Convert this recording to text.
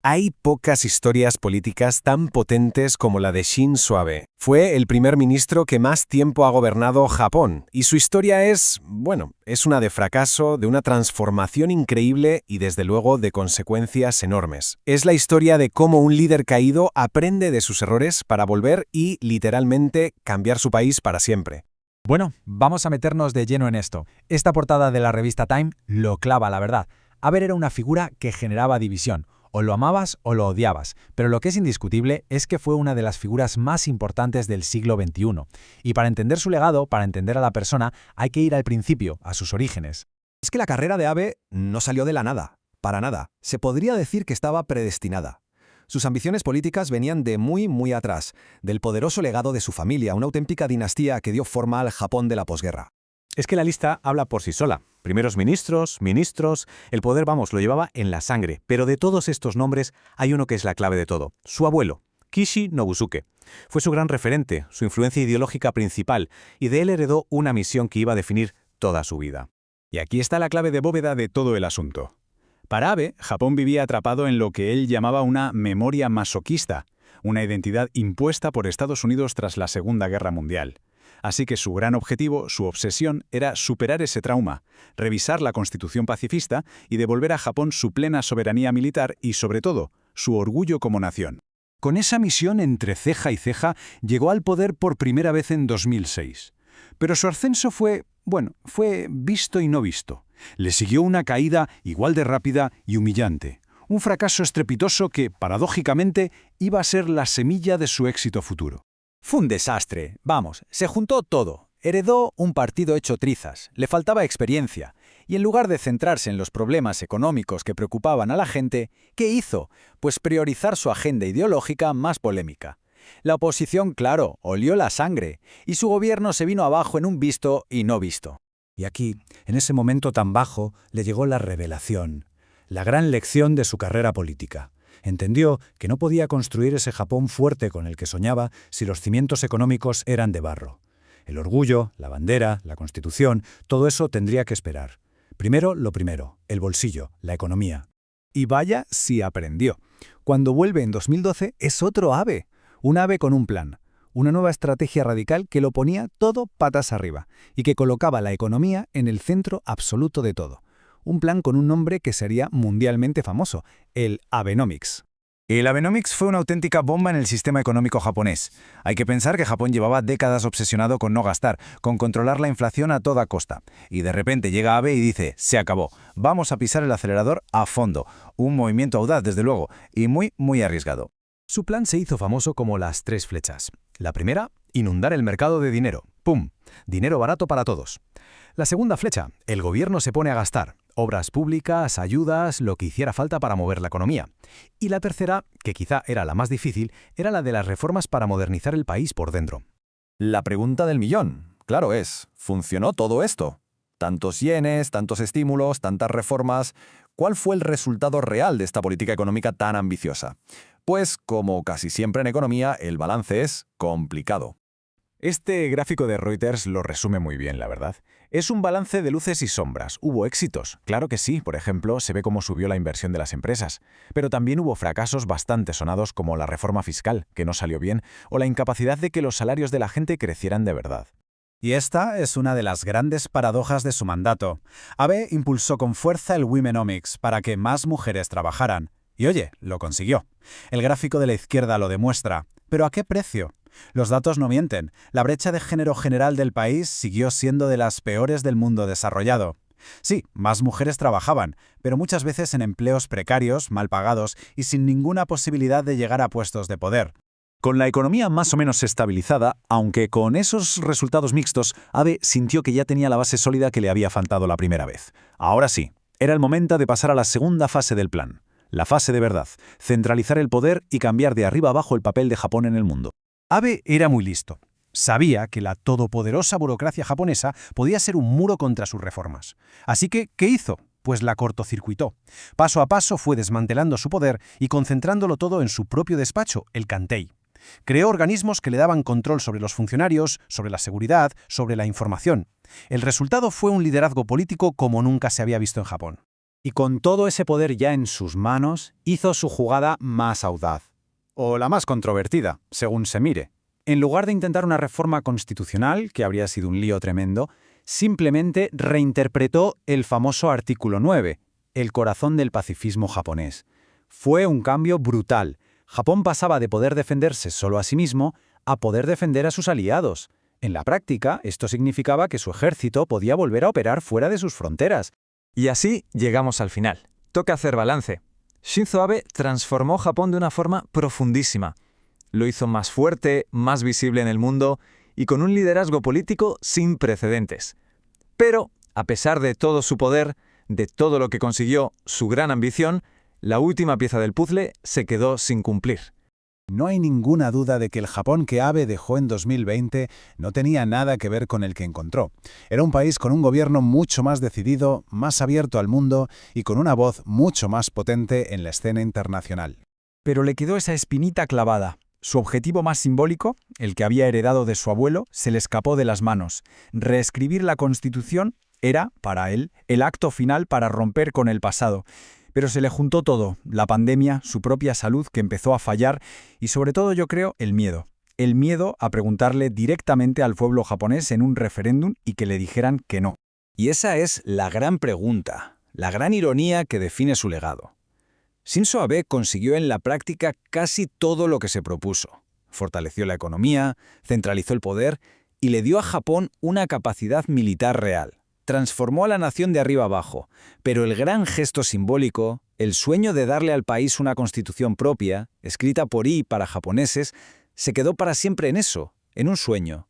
Hay pocas historias políticas tan potentes como la de Shinzo Abe. Fue el primer ministro que más tiempo ha gobernado Japón, y su historia es una de fracaso, de una transformación increíble y desde luego de consecuencias enormes. Es la historia de cómo un líder caído aprende de sus errores para volver y, literalmente, cambiar su país para siempre. Bueno, vamos a meternos de lleno en esto. Esta portada de la revista Time lo clava, la verdad. Abe era una figura que generaba división. O lo amabas o lo odiabas, pero lo que es indiscutible es que fue una de las figuras más importantes del siglo XXI. Y para entender su legado, para entender a la persona, hay que ir al principio, a sus orígenes. Es que la carrera de Abe no salió de la nada, para nada. Se podría decir que estaba predestinada. Sus ambiciones políticas venían de muy atrás, del poderoso legado de su familia, una auténtica dinastía que dio forma al Japón de la posguerra. Es que la lista habla por sí sola. Primeros ministros, el poder, lo llevaba en la sangre. Pero de todos estos nombres hay uno que es la clave de todo. Su abuelo, Kishi Nobusuke. Fue su gran referente, su influencia ideológica principal, y de él heredó una misión que iba a definir toda su vida. Y aquí está la clave de bóveda de todo el asunto. Para Abe, Japón vivía atrapado en lo que él llamaba una memoria masoquista, una identidad impuesta por Estados Unidos tras la Segunda Guerra Mundial. Así que su gran objetivo, su obsesión, era superar ese trauma, revisar la Constitución pacifista y devolver a Japón su plena soberanía militar y, sobre todo, su orgullo como nación. Con esa misión entre ceja y ceja, llegó al poder por primera vez en 2006. Pero su ascenso fue visto y no visto. Le siguió una caída igual de rápida y humillante. Un fracaso estrepitoso que, paradójicamente, iba a ser la semilla de su éxito futuro. Fue un desastre. Se juntó todo. Heredó un partido hecho trizas, le faltaba experiencia, y en lugar de centrarse en los problemas económicos que preocupaban a la gente, ¿qué hizo? Pues priorizar su agenda ideológica más polémica. La oposición, claro, olió la sangre, y su gobierno se vino abajo en un visto y no visto. Y aquí, en ese momento tan bajo, le llegó la revelación, la gran lección de su carrera política. Entendió que no podía construir ese Japón fuerte con el que soñaba si los cimientos económicos eran de barro. El orgullo, la bandera, la Constitución, todo eso tendría que esperar. Primero lo primero, el bolsillo, la economía. Y vaya si aprendió. Cuando vuelve en 2012 es otro Abe, un Abe con un plan, una nueva estrategia radical que lo ponía todo patas arriba y que colocaba la economía en el centro absoluto de todo. Un plan con un nombre que sería mundialmente famoso, el Abenomics. El Abenomics fue una auténtica bomba en el sistema económico japonés. Hay que pensar que Japón llevaba décadas obsesionado con no gastar, con controlar la inflación a toda costa. Y de repente llega Abe y dice, se acabó, vamos a pisar el acelerador a fondo. Un movimiento audaz, desde luego, y muy arriesgado. Su plan se hizo famoso como las 3 flechas. La primera, inundar el mercado de dinero. ¡Pum! Dinero barato para todos. La segunda flecha, el gobierno se pone a gastar. Obras públicas, ayudas, lo que hiciera falta para mover la economía. Y la tercera, que quizá era la más difícil, era la de las reformas para modernizar el país por dentro. La pregunta del millón, claro ¿funcionó todo esto? Tantos yenes, tantos estímulos, tantas reformas. ¿Cuál fue el resultado real de esta política económica tan ambiciosa? Pues, como casi siempre en economía, el balance es complicado. Este gráfico de Reuters lo resume muy bien, la verdad. Es un balance de luces y sombras. Hubo éxitos, claro que sí, por ejemplo, se ve cómo subió la inversión de las empresas. Pero también hubo fracasos bastante sonados como la reforma fiscal, que no salió bien, o la incapacidad de que los salarios de la gente crecieran de verdad. Y esta es una de las grandes paradojas de su mandato. Abe impulsó con fuerza el Womenomics para que más mujeres trabajaran. Y oye, lo consiguió. El gráfico de la izquierda lo demuestra. ¿Pero a qué precio? Los datos no mienten. La brecha de género general del país siguió siendo de las peores del mundo desarrollado. Sí, más mujeres trabajaban, pero muchas veces en empleos precarios, mal pagados y sin ninguna posibilidad de llegar a puestos de poder. Con la economía más o menos estabilizada, aunque con esos resultados mixtos, Abe sintió que ya tenía la base sólida que le había faltado la primera vez. Ahora sí, era el momento de pasar a la segunda fase del plan. La fase de verdad, centralizar el poder y cambiar de arriba abajo el papel de Japón en el mundo. Abe era muy listo. Sabía que la todopoderosa burocracia japonesa podía ser un muro contra sus reformas. Así que, ¿qué hizo? Pues la cortocircuitó. Paso a paso fue desmantelando su poder y concentrándolo todo en su propio despacho, el Kantei. Creó organismos que le daban control sobre los funcionarios, sobre la seguridad, sobre la información. El resultado fue un liderazgo político como nunca se había visto en Japón. Y con todo ese poder ya en sus manos, hizo su jugada más audaz. O la más controvertida, según se mire. En lugar de intentar una reforma constitucional, que habría sido un lío tremendo, simplemente reinterpretó el famoso artículo 9, el corazón del pacifismo japonés. Fue un cambio brutal. Japón pasaba de poder defenderse solo a sí mismo a poder defender a sus aliados. En la práctica, esto significaba que su ejército podía volver a operar fuera de sus fronteras. Y así llegamos al final. Toca hacer balance. Shinzo Abe transformó Japón de una forma profundísima. Lo hizo más fuerte, más visible en el mundo y con un liderazgo político sin precedentes. Pero, a pesar de todo su poder, de todo lo que consiguió, su gran ambición, la última pieza del puzzle se quedó sin cumplir. No hay ninguna duda de que el Japón que Abe dejó en 2020 no tenía nada que ver con el que encontró. Era un país con un gobierno mucho más decidido, más abierto al mundo y con una voz mucho más potente en la escena internacional. Pero le quedó esa espinita clavada. Su objetivo más simbólico, el que había heredado de su abuelo, se le escapó de las manos. Reescribir la Constitución era, para él, el acto final para romper con el pasado. Pero se le juntó todo, la pandemia, su propia salud que empezó a fallar y sobre todo yo creo el miedo. El miedo a preguntarle directamente al pueblo japonés en un referéndum y que le dijeran que no. Y esa es la gran pregunta, la gran ironía que define su legado. Shinzo Abe consiguió en la práctica casi todo lo que se propuso. Fortaleció la economía, centralizó el poder y le dio a Japón una capacidad militar real. Transformó a la nación de arriba abajo, pero el gran gesto simbólico, el sueño de darle al país una constitución propia, escrita por y para japoneses, se quedó para siempre en eso, en un sueño,